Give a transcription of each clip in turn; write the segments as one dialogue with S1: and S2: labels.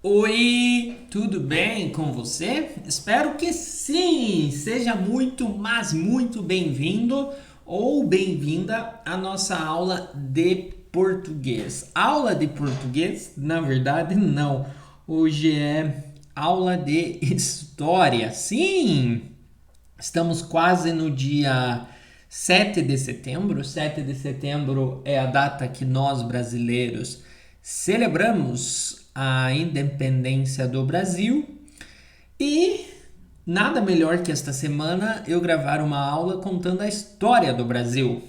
S1: Oi, tudo bem com você? Espero que sim! Seja muito, mas muito bem-vindo ou bem-vinda à nossa aula de português. Aula de português? Na verdade, não. Hoje é aula de história. Sim! Estamos quase no dia 7 de setembro. 7 de setembro é a data que nós brasileiros celebramos a independência do Brasil. E nada melhor que esta semana eu gravar uma aula contando a história do Brasil.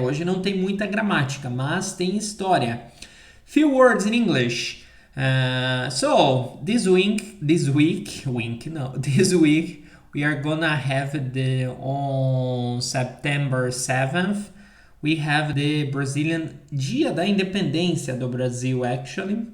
S1: Hoje não tem muita gramática, mas tem história. Few words in English. So this week we are gonna have the on September 7th. We have the Brazilian Dia da Independência do Brasil, actually.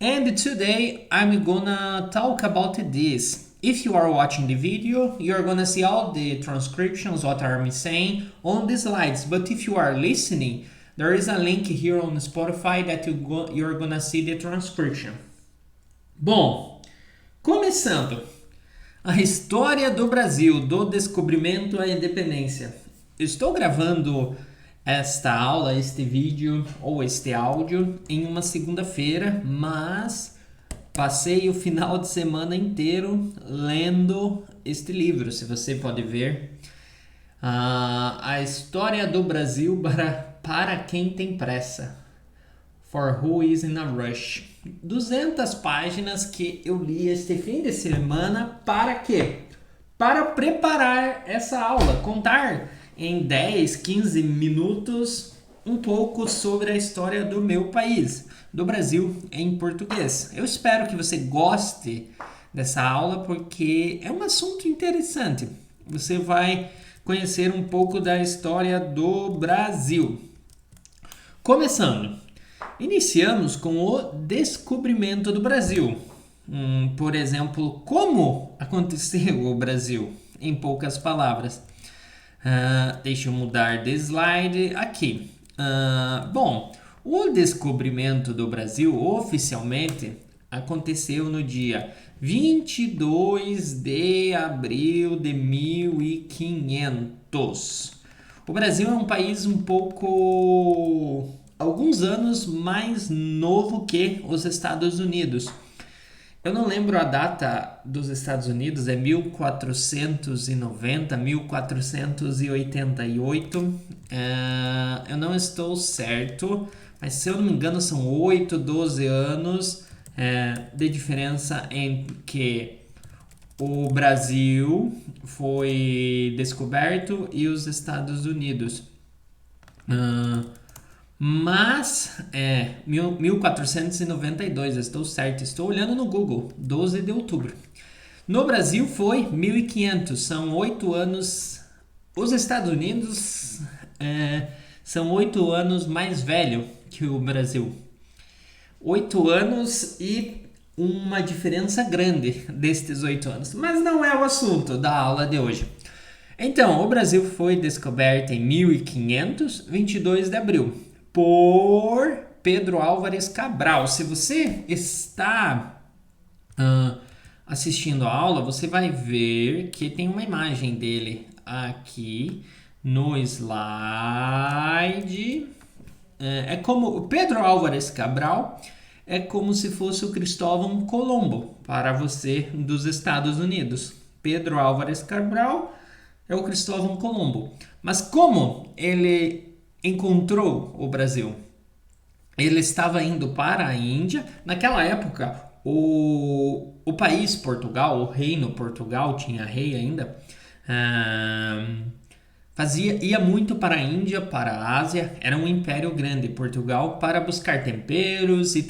S1: And today I'm gonna talk about this. If you are watching the video, you're gonna see all the transcriptions, what I'm saying on the slides. But if you are listening, there is a link here on Spotify that you're gonna see the transcription. Bom, começando. A história do Brasil, do descobrimento à independência. Eu estou gravando esta aula, este vídeo ou este áudio em uma segunda-feira, mas passei o final de semana inteiro lendo este livro, se você pode ver. A história do Brasil para quem tem pressa. For who is in a rush. 200 páginas que eu li este fim de semana para quê? Para preparar essa aula, contar em 10, 15 minutos um pouco sobre a história do meu país, do Brasil em português. Eu espero que você goste dessa aula porque é um assunto interessante. Você vai conhecer um pouco da história do Brasil. Começando, iniciamos com o descobrimento do Brasil. Por exemplo, como aconteceu o Brasil? Em poucas palavras. Deixa eu mudar de slide aqui. Bom, o descobrimento do Brasil oficialmente aconteceu no dia 22 de abril de 1500. O Brasil é um país alguns anos mais novo que os Estados Unidos. Eu não lembro a data dos Estados Unidos, é 1490, 1488. Eu não estou certo, mas se eu não me engano são 8, 12 anos de diferença em que o Brasil foi descoberto e os Estados Unidos. Mas 1492, estou certo, estou olhando no Google, 12 de outubro. No Brasil foi 1500, são 8 anos. Os Estados Unidos são 8 anos mais velho que o Brasil. 8 anos e uma diferença grande destes 8 anos. Mas não é o assunto da aula de hoje. Então, o Brasil foi descoberto em 1500, 22 de abril. Por Pedro Álvares Cabral. Se você está assistindo a aula, você vai ver que tem uma imagem dele aqui no slide. É como o Pedro Álvares Cabral é como se fosse o Cristóvão Colombo para você dos Estados Unidos. Pedro Álvares Cabral é o Cristóvão Colombo. Mas como ele encontrou o Brasil? Ele estava indo para a Índia. Naquela época, o país Portugal, o reino Portugal, tinha rei ainda, ia muito para a Índia, para a Ásia. Era um império grande, Portugal, para buscar temperos e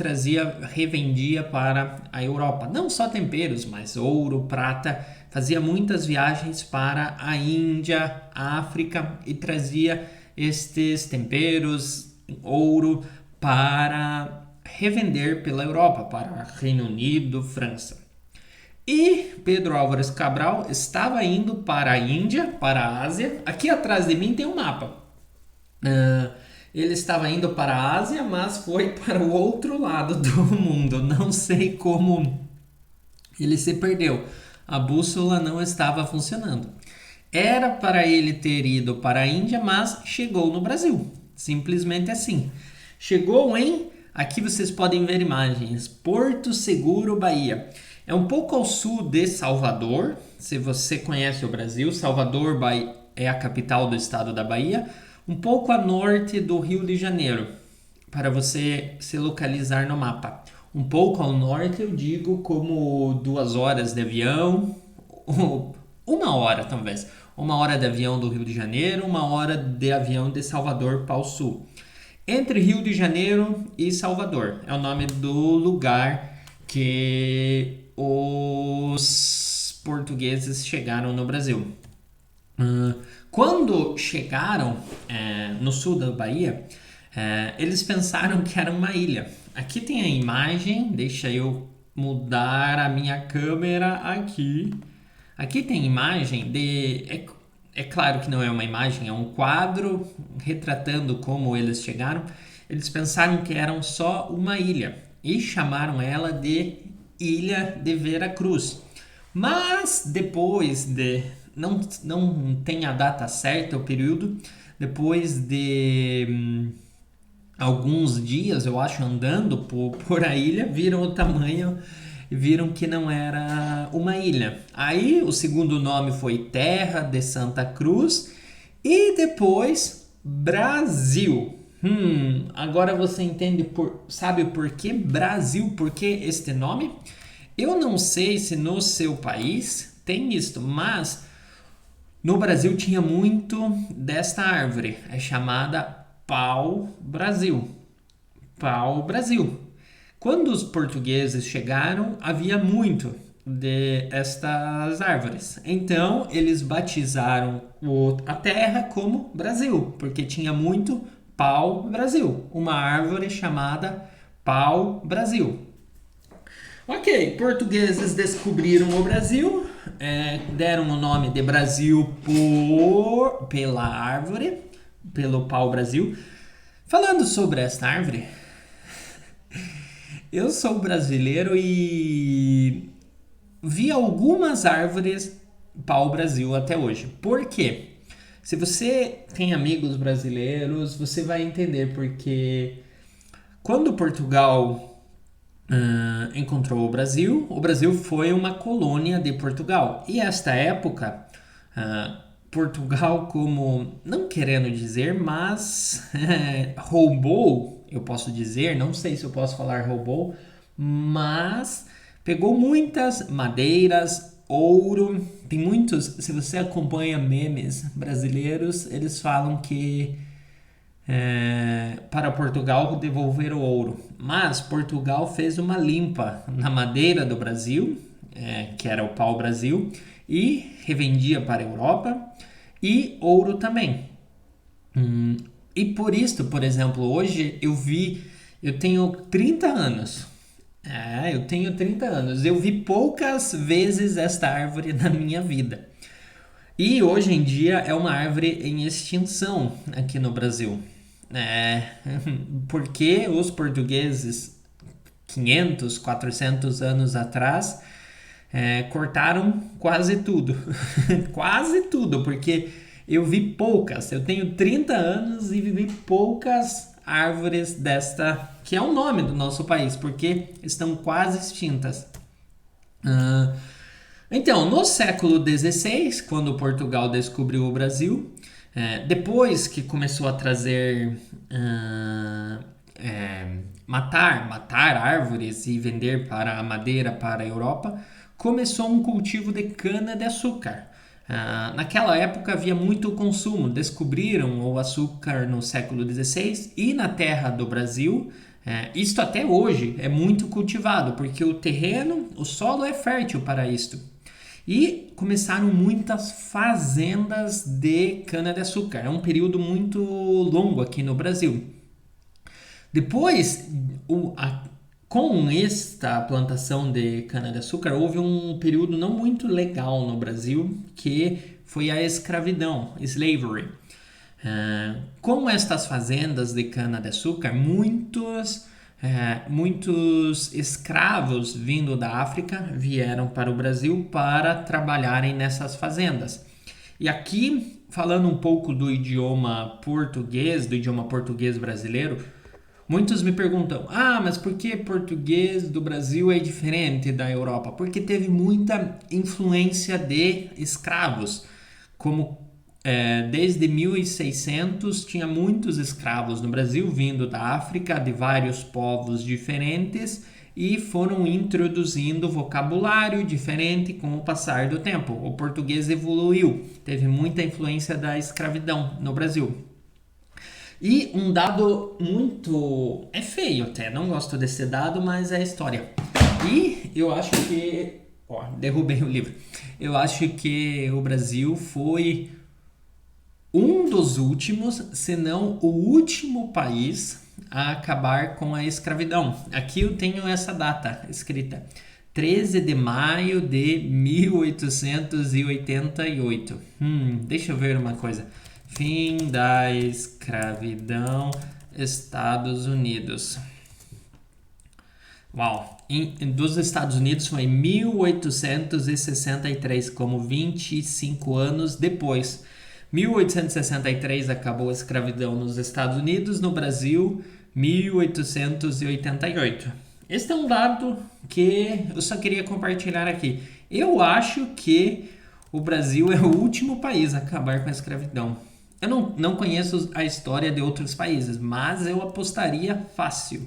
S1: revendia para a Europa. Não só temperos, mas ouro, prata. Fazia muitas viagens para a Índia, África e trazia estes temperos, ouro, para revender pela Europa, para Reino Unido, França. E Pedro Álvares Cabral estava indo para a Índia, para a Ásia. Aqui atrás de mim tem um mapa. Ele estava indo para a Ásia, mas foi para o outro lado do mundo. Não sei como ele se perdeu. A bússola não estava funcionando. Era para ele ter ido para a Índia, mas chegou no Brasil. Simplesmente assim. Chegou em, aqui vocês podem ver imagens, Porto Seguro, Bahia. É um pouco ao sul de Salvador. Se você conhece o Brasil, Salvador é a capital do estado da Bahia. Um pouco a norte do Rio de Janeiro, para você se localizar no mapa. Um pouco ao norte, eu digo como 2 horas de avião, ou 1 hora talvez. 1 hora de avião do Rio de Janeiro, 1 hora de avião de Salvador para o sul. Entre Rio de Janeiro e Salvador. É o nome do lugar que os portugueses chegaram no Brasil. Quando chegaram no sul da Bahia, eles pensaram que era uma ilha. Aqui tem a imagem, deixa eu mudar a minha câmera aqui. Aqui tem imagem de... É claro que não é uma imagem, é um quadro retratando como eles chegaram. Eles pensaram que eram só uma ilha e chamaram ela de Ilha de Veracruz. Mas depois de... Não tem a data certa, o período. Depois de alguns dias, eu acho, andando por a ilha, viram o tamanho e viram que não era uma ilha. Aí o segundo nome foi Terra de Santa Cruz e depois Brasil. Agora você entende, sabe por que Brasil? Por que este nome? Eu não sei se no seu país tem isto, mas no Brasil tinha muito desta árvore, é chamada pau-brasil. Pau-brasil. Quando os portugueses chegaram, havia muito de estas árvores. Então, eles batizaram a terra como Brasil, porque tinha muito pau-brasil, uma árvore chamada pau-brasil. Ok, portugueses descobriram o Brasil, deram o nome de Brasil pela árvore, pelo pau-brasil. Falando sobre esta árvore, eu sou brasileiro e vi algumas árvores pau-brasil até hoje. Por quê? Se você tem amigos brasileiros, você vai entender porque quando Portugal encontrou o Brasil foi uma colônia de Portugal. E esta época, Portugal, como, não querendo dizer, mas roubou, eu posso dizer, não sei se eu posso falar roubou, mas pegou muitas madeiras, ouro, tem muitos, se você acompanha memes brasileiros, eles falam que para Portugal devolver o ouro. Mas Portugal fez uma limpa na madeira do Brasil, que era o pau-brasil, e revendia para a Europa, e ouro também. E por isso, por exemplo, hoje eu tenho 30 anos. Eu tenho 30 anos. Eu vi poucas vezes esta árvore na minha vida. E hoje em dia é uma árvore em extinção aqui no Brasil. Porque os portugueses, 500, 400 anos atrás, cortaram quase tudo. Quase tudo, porque eu vi poucas. Eu tenho 30 anos e vi poucas árvores desta, que é o nome do nosso país, porque estão quase extintas. Então, no século XVI, quando Portugal descobriu o Brasil, depois que começou a trazer matar árvores e vender para a madeira para a Europa, começou um cultivo de cana-de-açúcar. Naquela época havia muito consumo, descobriram o açúcar no século XVI e na terra do Brasil, isto até hoje é muito cultivado, porque o solo é fértil para isto. E começaram muitas fazendas de cana-de-açúcar. É um período muito longo aqui no Brasil. Depois, com esta plantação de cana-de-açúcar, houve um período não muito legal no Brasil, que foi a escravidão, slavery. Com estas fazendas de cana-de-açúcar, muitos escravos vindo da África vieram para o Brasil para trabalharem nessas fazendas. E aqui, falando um pouco do idioma português brasileiro, muitos me perguntam: mas por que português do Brasil é diferente da Europa? Porque teve muita influência de escravos, como desde 1600 tinha muitos escravos no Brasil vindo da África, de vários povos diferentes, e foram introduzindo vocabulário diferente com o passar do tempo. O português evoluiu, teve muita influência da escravidão no Brasil. E um dado muito... é feio até, não gosto desse dado, mas é a história. E eu acho que... derrubei o livro. Eu acho que o Brasil foi um dos últimos, se não o último país a acabar com a escravidão. Aqui eu tenho essa data escrita: 13 de maio de 1888. Deixa eu ver uma coisa. Fim da escravidão, Estados Unidos. Uau! Dos Estados Unidos foi 1863, como 25 anos depois. 1863 acabou a escravidão nos Estados Unidos, no Brasil, 1888. Este é um dado que eu só queria compartilhar aqui. Eu acho que o Brasil é o último país a acabar com a escravidão. Eu não conheço a história de outros países, mas eu apostaria fácil.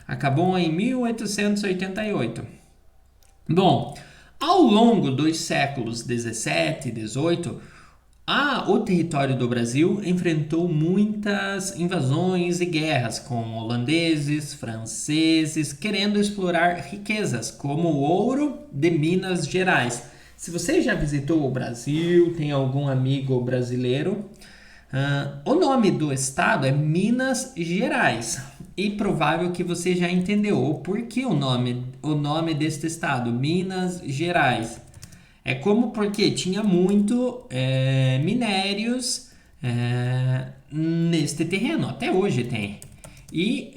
S1: Acabou em 1888. Bom, ao longo dos séculos 17 e 18, o território do Brasil enfrentou muitas invasões e guerras com holandeses, franceses, querendo explorar riquezas como o ouro de Minas Gerais. Se você já visitou o Brasil, tem algum amigo brasileiro, o nome do estado é Minas Gerais. E provável que você já entendeu o porquê o nome deste estado, Minas Gerais. É como porque tinha muito minérios neste terreno, até hoje tem. E,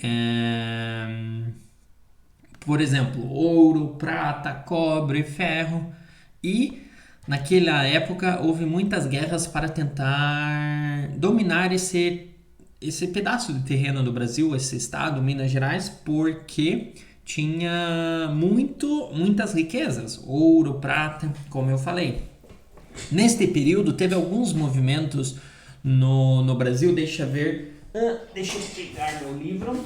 S1: por exemplo, ouro, prata, cobre, ferro. E naquela época houve muitas guerras para tentar dominar esse pedaço de terreno do Brasil, esse estado, Minas Gerais, porque tinha muitas riquezas, ouro, prata, como eu falei. Neste período teve alguns movimentos no Brasil, deixa eu ver, deixa eu pegar meu livro,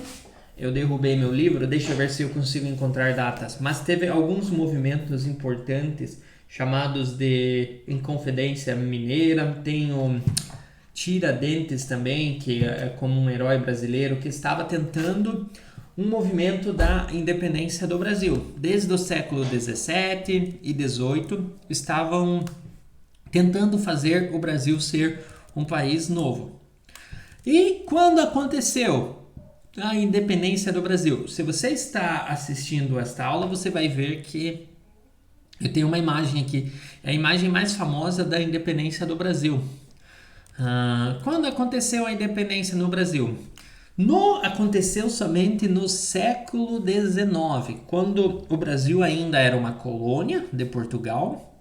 S1: eu derrubei meu livro, deixa eu ver se eu consigo encontrar datas, mas teve alguns movimentos importantes chamados de Inconfidência Mineira, tem o Tiradentes também, que é como um herói brasileiro que estava tentando um movimento da independência do Brasil. Desde o século 17 e 18 estavam tentando fazer o Brasil ser um país novo. E quando aconteceu a independência do Brasil? Se você está assistindo esta aula, você vai ver que eu tenho uma imagem aqui. É a imagem mais famosa da independência do Brasil. Quando aconteceu a independência no Brasil? Aconteceu somente no século XIX, quando o Brasil ainda era uma colônia de Portugal.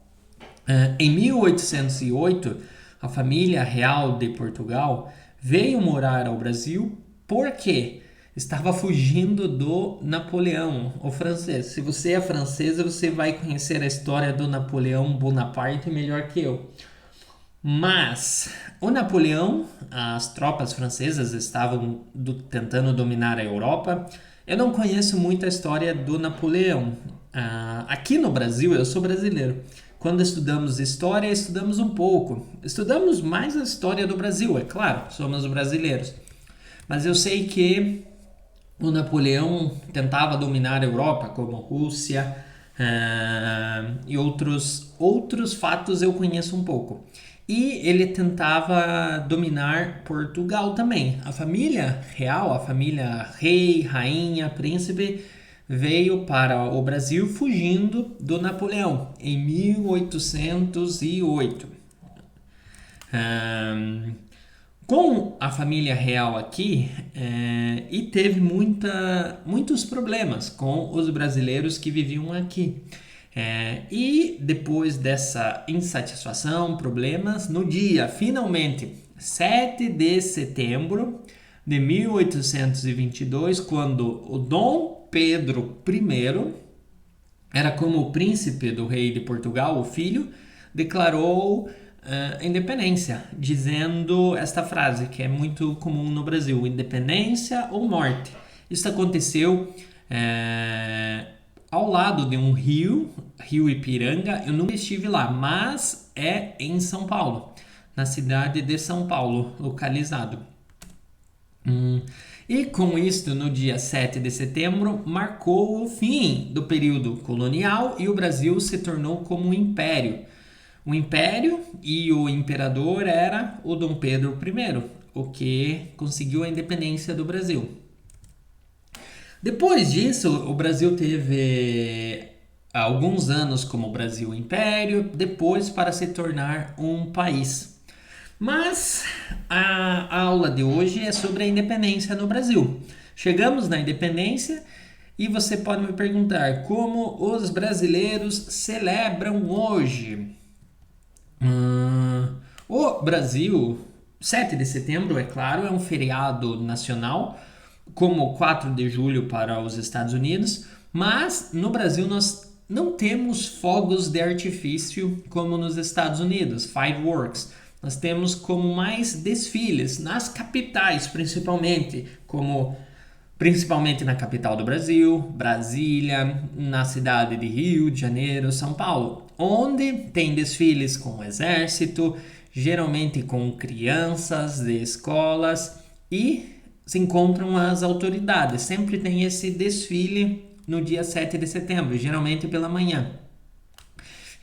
S1: Em 1808, a família real de Portugal veio morar ao Brasil porque estava fugindo do Napoleão, o francês. Se você é francesa, você vai conhecer a história do Napoleão Bonaparte melhor que eu. Mas o Napoleão, as tropas francesas estavam tentando dominar a Europa. Eu não conheço muito a história do Napoleão. Aqui no Brasil, eu sou brasileiro. Quando estudamos história, estudamos um pouco. Estudamos mais a história do Brasil, é claro, somos brasileiros. Mas eu sei que o Napoleão tentava dominar a Europa, como Rússia, e outros fatos eu conheço um pouco. E ele tentava dominar Portugal também. A família real, a família rei, rainha, príncipe, veio para o Brasil fugindo do Napoleão em 1808. com a família real aqui e teve muitos problemas com os brasileiros que viviam aqui. E depois dessa insatisfação, problemas, no dia, finalmente, 7 de setembro de 1822, quando o Dom Pedro I, era como o príncipe do rei de Portugal, o filho, declarou independência, dizendo esta frase que é muito comum no Brasil: independência ou morte. Isso aconteceu ao lado de um rio Ipiranga. Eu nunca estive lá, mas é em São Paulo, na cidade de São Paulo, localizado. E com isto, no dia 7 de setembro, marcou o fim do período colonial e o Brasil se tornou como um império. O império e o imperador era o Dom Pedro I, o que conseguiu a independência do Brasil. Depois disso, o Brasil teve alguns anos como Brasil Império, depois para se tornar um país. Mas a aula de hoje é sobre a independência no Brasil. Chegamos na independência e você pode me perguntar como os brasileiros celebram hoje. O Brasil, 7 de setembro, é claro, é um feriado nacional, como 4 de julho para os Estados Unidos, mas no Brasil nós não temos fogos de artifício como nos Estados Unidos, fireworks. Nós temos como mais desfiles nas capitais, principalmente na capital do Brasil, Brasília, na cidade de Rio de Janeiro, São Paulo, onde tem desfiles com o exército, geralmente com crianças de escolas e se encontram as autoridades. Sempre tem esse desfile no dia 7 de setembro, geralmente pela manhã.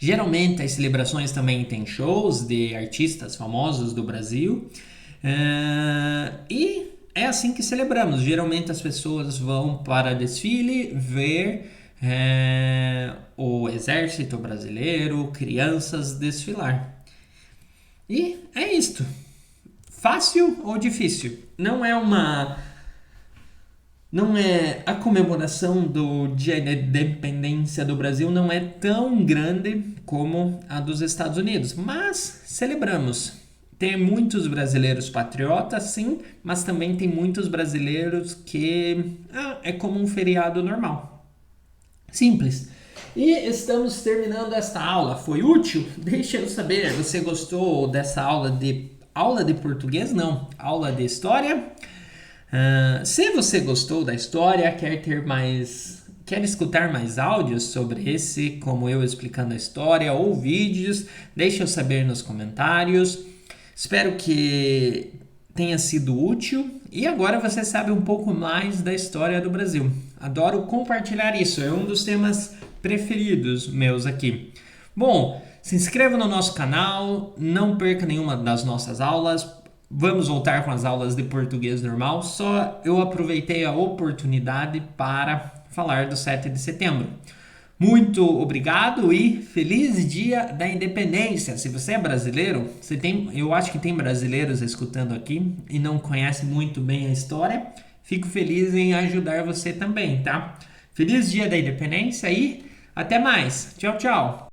S1: Geralmente as celebrações também têm shows de artistas famosos do Brasil e é assim que celebramos. Geralmente as pessoas vão para desfile ver o exército brasileiro, crianças desfilar. E é isto. Fácil ou difícil? Não é a comemoração do Dia da Independência do Brasil não é tão grande como a dos Estados Unidos, mas celebramos. Tem muitos brasileiros patriotas, sim, mas também tem muitos brasileiros que é como um feriado normal. Simples. E estamos terminando esta aula. Foi útil? Deixa eu saber. Você gostou dessa aula de português? Não, aula de história? Se você gostou da história, quer escutar mais áudios sobre esse, como eu explicando a história, ou vídeos, deixe eu saber nos comentários. Espero que tenha sido útil e agora você sabe um pouco mais da história do Brasil. Adoro compartilhar isso, é um dos temas preferidos meus aqui. Bom, se inscreva no nosso canal, não perca nenhuma das nossas aulas. Vamos voltar com as aulas de português normal, só eu aproveitei a oportunidade para falar do 7 de setembro. Muito obrigado e feliz Dia da Independência. Se você é brasileiro, eu acho que tem brasileiros escutando aqui e não conhece muito bem a história, fico feliz em ajudar você também, tá? Feliz Dia da Independência e até mais. Tchau, tchau.